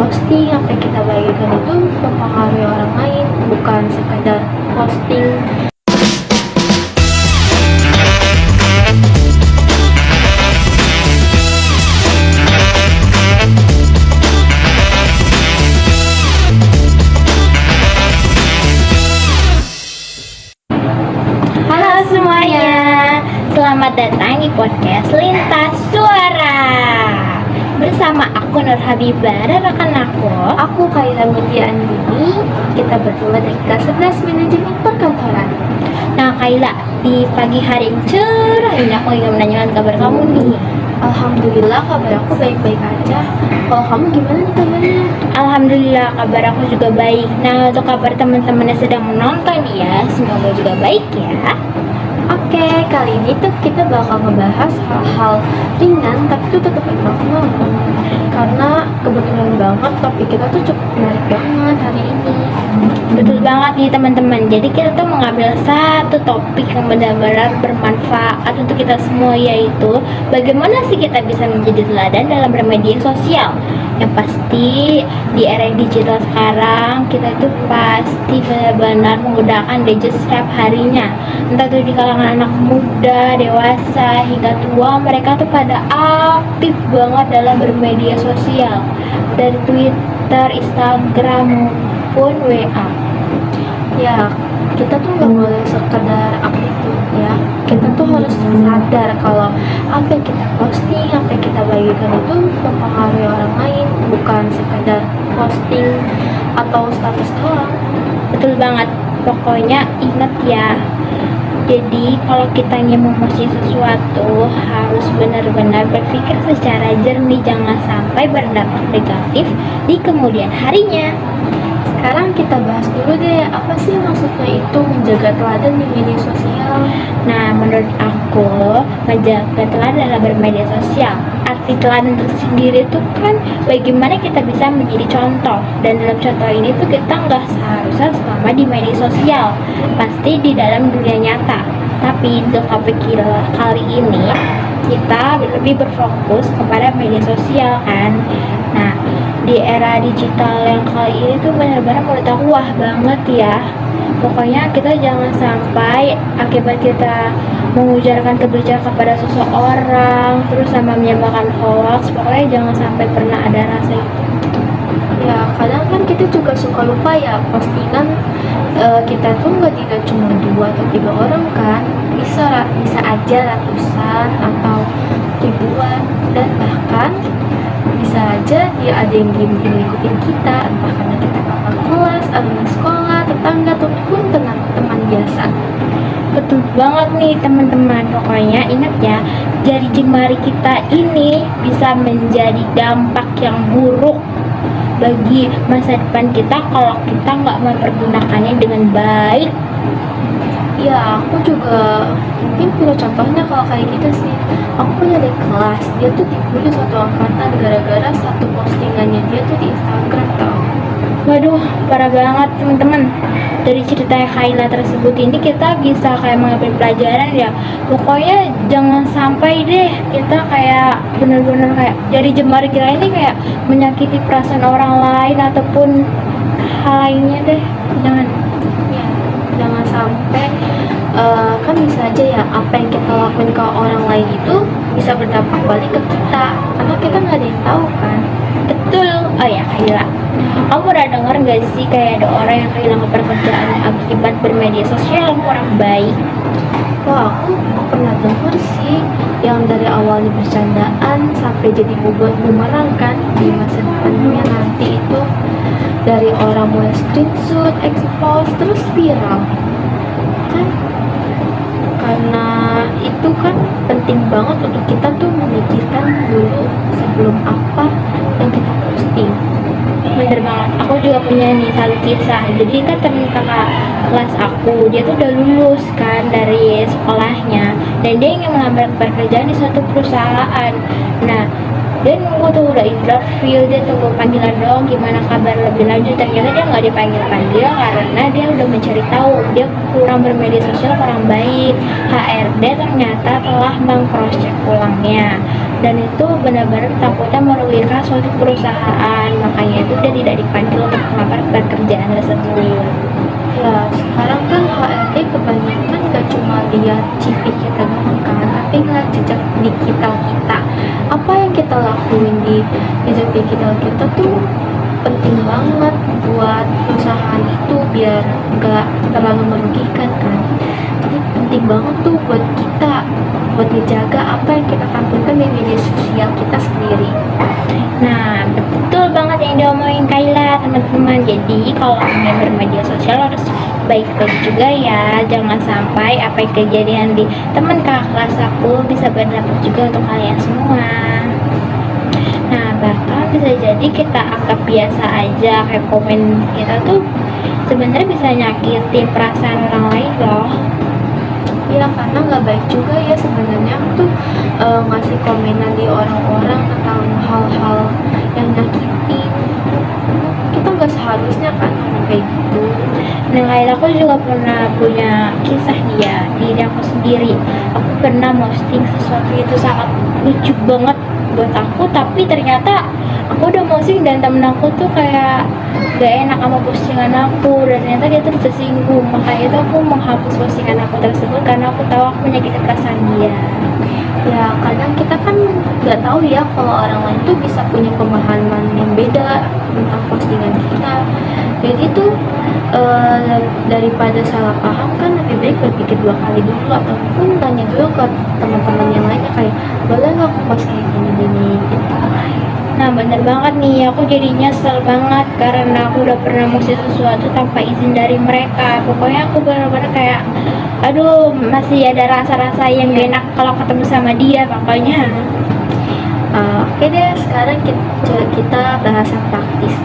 posting, apa yang kita bagikan itu mempengaruhi orang lain, bukan sekadar posting. Halo semuanya, selamat datang di podcast Lintas Suara bersama aku Nur Habibah dan rekan Aku Kaila Mutia Andini, kita berdua dari kelas 11 Manajemen Perkantoran. Nah Kaila, di pagi hari yang cerah ini aku ingin menanyakan kabar kamu nih. Alhamdulillah kabar aku baik-baik aja. Kalau kamu gimana nih kabarnya? Alhamdulillah kabar aku juga baik. Nah untuk kabar teman-teman yang sedang menonton ya, semoga juga baik ya. Oke, kali ini tuh kita bakal ngebahas hal-hal ringan tapi tuh tetap bermakna. Karena kebetulan banget topik kita tuh cukup menarik banget hari ini. Betul banget nih teman-teman. Jadi kita tuh mengambil satu topik yang benar-benar bermanfaat untuk kita semua, yaitu bagaimana sih kita bisa menjadi teladan dalam bermedia sosial. Yang pasti di era digital sekarang kita itu pasti benar-benar menggunakan gadget setiap harinya. Entah itu di kalangan anak muda, dewasa, hingga tua, mereka tuh pada aktif banget dalam bermedia sosial, dari Twitter, Instagram maupun WA. Ya, kita tuh nggak boleh sekedar aktif ya. Kita tuh harus sadar kalau apa yang kita posting, apa yang kita bagikan itu mempengaruhi orang lain, bukan sekadar posting atau status doang. Betul banget. Pokoknya ingat ya. Jadi kalau kita ingin memposting sesuatu harus benar-benar berpikir secara jernih, jangan sampai berdampak negatif di kemudian harinya. Sekarang kita bahas dulu deh, apa sih maksudnya itu menjaga teladan di media sosial? Nah, menurut aku menjaga teladan dalam bermedia sosial, arti teladan itu sendiri itu kan bagaimana kita bisa menjadi contoh. Dan dalam contoh ini tuh kita nggak seharusnya selama di media sosial, pasti di dalam dunia nyata. Tapi untuk topik kali ini kita lebih berfokus kepada media sosial kan. Nah, di era digital yang kali ini tuh benar-benar menurut aku wah banget ya. Pokoknya kita jangan sampai akibat kita mengujarkan kebencian kepada seseorang terus sama menyebarkan hoax, pokoknya jangan sampai pernah ada rasa itu. Ya, kadang kan kita juga suka lupa ya postingan kita tuh tidak cuma 2 atau 3 orang kan, bisa aja ratusan atau ribuan, dan bahkan bisa aja dia ada yang diem-diem ngikutin kita, entah karena kita kakak kelas, alumni sekolah, tetangga, ataupun teman biasa. Betul banget nih teman-teman. Pokoknya ingat ya, jari jemari kita ini bisa menjadi dampak yang buruk bagi masa depan kita kalau kita nggak mempergunakannya dengan baik. Ya, aku juga mungkin punya contohnya kalau kayak gitu sih. Aku punya adik kelas, dia tuh dibully satu angkatan gara-gara satu postingannya dia tuh di Instagram tau. Waduh, parah banget teman-teman. Dari cerita Kaila tersebut ini kita bisa kayak mengambil pelajaran ya. Pokoknya jangan sampai deh kita kayak bener-bener kayak jari jemari kita ini kayak menyakiti perasaan orang lain ataupun hal lainnya deh. Jangan sampai kan bisa aja ya apa yang kita lakuin ke orang lain itu bisa berdampak balik ke kita, karena kita nggak ada yang tahu kan. Betul. Oh ya Kaila, kamu pernah dengar gak sih kayak ada orang yang kehilangan pekerjaan akibat bermedia sosial yang kurang baik? Wah, aku pernah denger sih yang dari awalnya bercandaan sampai jadi bobot bumerang kan di masa depannya nanti itu. Dari orang mulai screenshot, expose, terus viral kan. Karena itu kan penting banget untuk kita tuh memikirkan dulu sebelum apa yang kita posting. Bener banget, aku juga punya nih satu kisah. Jadi kan temen kakak kelas aku, dia tuh udah lulus kan dari sekolahnya, dan dia ingin melamar pekerjaan di suatu perusahaan. Nah, dia nunggu tuh udah interview, dia tunggu panggilan doang gimana kabar lebih lanjut. Ternyata dia nggak dipanggil karena dia udah mencari tahu dia kurang bermedia sosial, kurang baik. HRD ternyata telah meng-cross check ulangnya, dan itu benar-benar takutnya merugikan suatu perusahaan. Makanya itu sudah tidak dipanggil untuk melamar pekerjaan tersebut. Ya, sekarang kan HRD kebanyakan gak cuma lihat CV kita doang kan, tapi ngeliat jejak digital kita. Apa yang kita lakuin di jejak digital kita tuh penting banget buat perusahaan itu biar gak terlalu merugikan kan. Jadi penting banget tuh buat kita buat ngejaga apa yang kita tampilkan di media sosial kita sendiri. Nah, betul banget yang diomongin Kayla, teman-teman. Jadi kalau kalian bermedia sosial harus baik-baik juga ya. Jangan sampai apa yang kejadian di teman kakak kelas aku bisa berdampak juga untuk kalian semua. Nah, bahkan bisa jadi kita anggap biasa aja, kayak komen kita tuh sebenarnya bisa nyakitin perasaan orang lain loh. Ya karena nggak baik juga ya sebenarnya tuh ngasih komenan di orang-orang tentang hal-hal yang nyakitin. Kita nggak seharusnya kan ngomong kayak gitu. Nah, kayak aku juga pernah punya kisah dia diri aku sendiri. Aku pernah posting sesuatu itu sangat lucu banget buat aku, tapi ternyata aku udah posting dan temen aku tuh kayak gak enak sama postingan aku, dan ternyata dia tuh tersinggung. Makanya itu aku menghapus postingan aku tersebut karena aku tahu aku menyakiti perasaan dia. Ya kadang kita kan nggak tahu ya kalau orang lain tuh bisa punya pemahaman yang beda tentang postingan kita. Jadi tuh daripada salah paham kan lebih baik berpikir dua kali dulu ataupun tanya dulu ke teman-teman yang lainnya kayak boleh nggak aku post kayak gini-gini gitu. Nah, bener banget nih, aku jadi nyesel banget karena aku udah pernah musik sesuatu tanpa izin dari mereka. Pokoknya aku bener-bener kayak aduh, masih ada rasa-rasa yang gak enak kalau ketemu sama dia makanya. Oke deh, sekarang kita bahas yang praktis.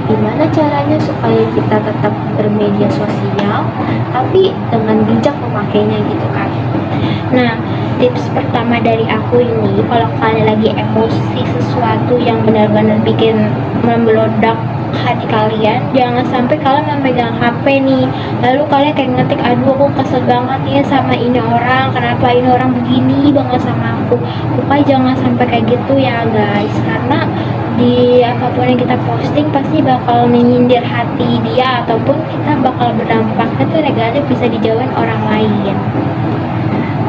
Gimana caranya supaya kita tetap bermedia sosial tapi dengan bijak memakainya gitu kan. Nah, tips pertama dari aku ini, kalau kalian lagi emosi sesuatu yang benar-benar bikin membeledak hati kalian, jangan sampai kalian memegang HP nih, lalu kalian kayak ngetik, aduh aku kesel banget nih sama ini orang, kenapa ini orang begini banget sama aku. Pokoknya jangan sampai kayak gitu ya guys, karena di apapun yang kita posting pasti bakal menyindir hati dia, ataupun kita bakal berdampaknya tuh negatif, bisa dijauhin orang lain.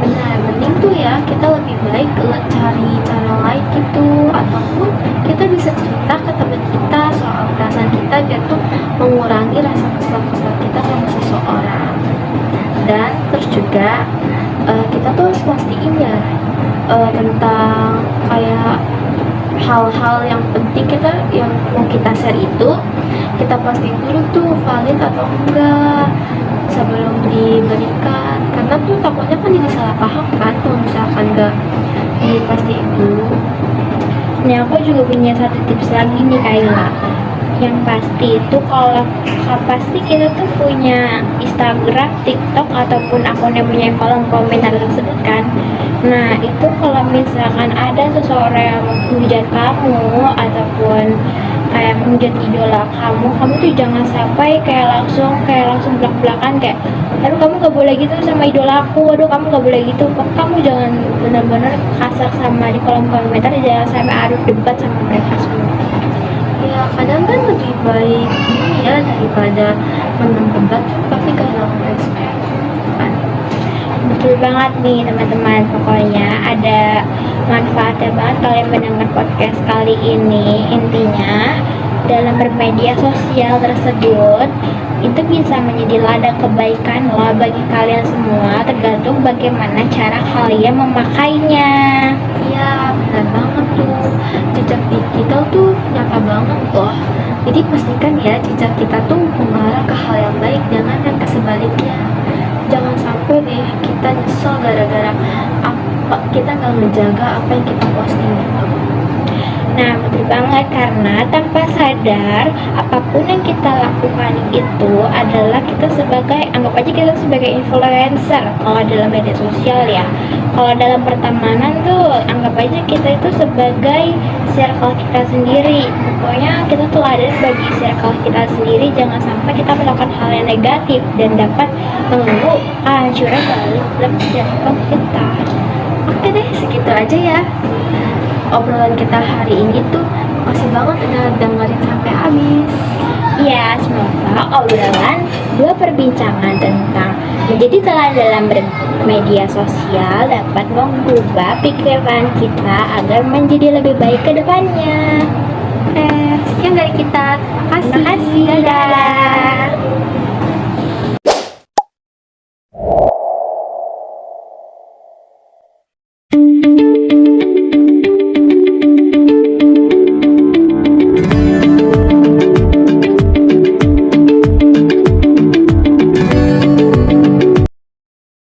Benar, mending tuh ya kita lebih baik cari cara lain gitu, ataupun kita bisa cerita ke teman kita soal perasaan kita biar tuh mengurangi rasa kesal-kesal kita sama seseorang. Dan terus juga kita tuh harus pastiin ya tentang kayak hal-hal yang penting kita yang mau kita share itu kita pastiin dulu tuh valid atau enggak sebelum diberikan, karena tuh takutnya kan jadi salah paham kan kalau misalkan nggak dipastiin dulu. Nah, aku juga punya satu tips lagi nih Kayla. Yang pasti itu kalau pasti kita tuh punya Instagram, TikTok, ataupun akun yang punya kolom komentar tersebut kan. Nah, itu kalau misalkan ada seseorang yang menghujat kamu ataupun kayak menghujat idola kamu tuh jangan sampai kayak langsung belak-belakan kayak aduh kamu gak boleh gitu sama idola aku, aduh kamu gak boleh gitu. Kamu jangan benar-benar kasar sama di kolom komentar, jangan sampai adu debat sama mereka semua. Ya kadang kan lebih baik ini ya daripada menang debat tapi kehilangan respect kan. Betul banget nih teman-teman, pokoknya ada manfaatnya banget kalian mendengar podcast kali ini. Intinya dalam bermedia sosial tersebut itu bisa menjadi ladang kebaikan loh bagi kalian semua, tergantung bagaimana cara kalian memakainya. Iya benar banget tuh, jejak digital tuh nyata banget loh. Jadi pastikan ya jejak kita tuh mengarah ke hal yang baik, jangan yang ke sebaliknya. Jangan sampai deh kita nyesel gara-gara apa kita nggak menjaga apa yang kita posting gitu. Nah, betul banget, karena tanpa sadar apapun yang kita lakukan itu adalah kita sebagai, anggap aja kita sebagai influencer kalau dalam media sosial ya. Kalau dalam pertemanan tuh anggap aja kita itu sebagai circle kita sendiri. Pokoknya kita tuh ada bagi circle kita sendiri, jangan sampai kita melakukan hal yang negatif dan dapat mengganggu kehancuran dalam circle kita. Oke deh, segitu aja ya obrolan kita hari ini tuh. Makasih banget udah dengerin sampai habis. obrolan, dua perbincangan tentang menjadi teladan dalam bermedia sosial dapat mengubah pikiran kita agar menjadi lebih baik ke depannya. Sekian dari kita. Terima kasih. Terima kasih. Dadah.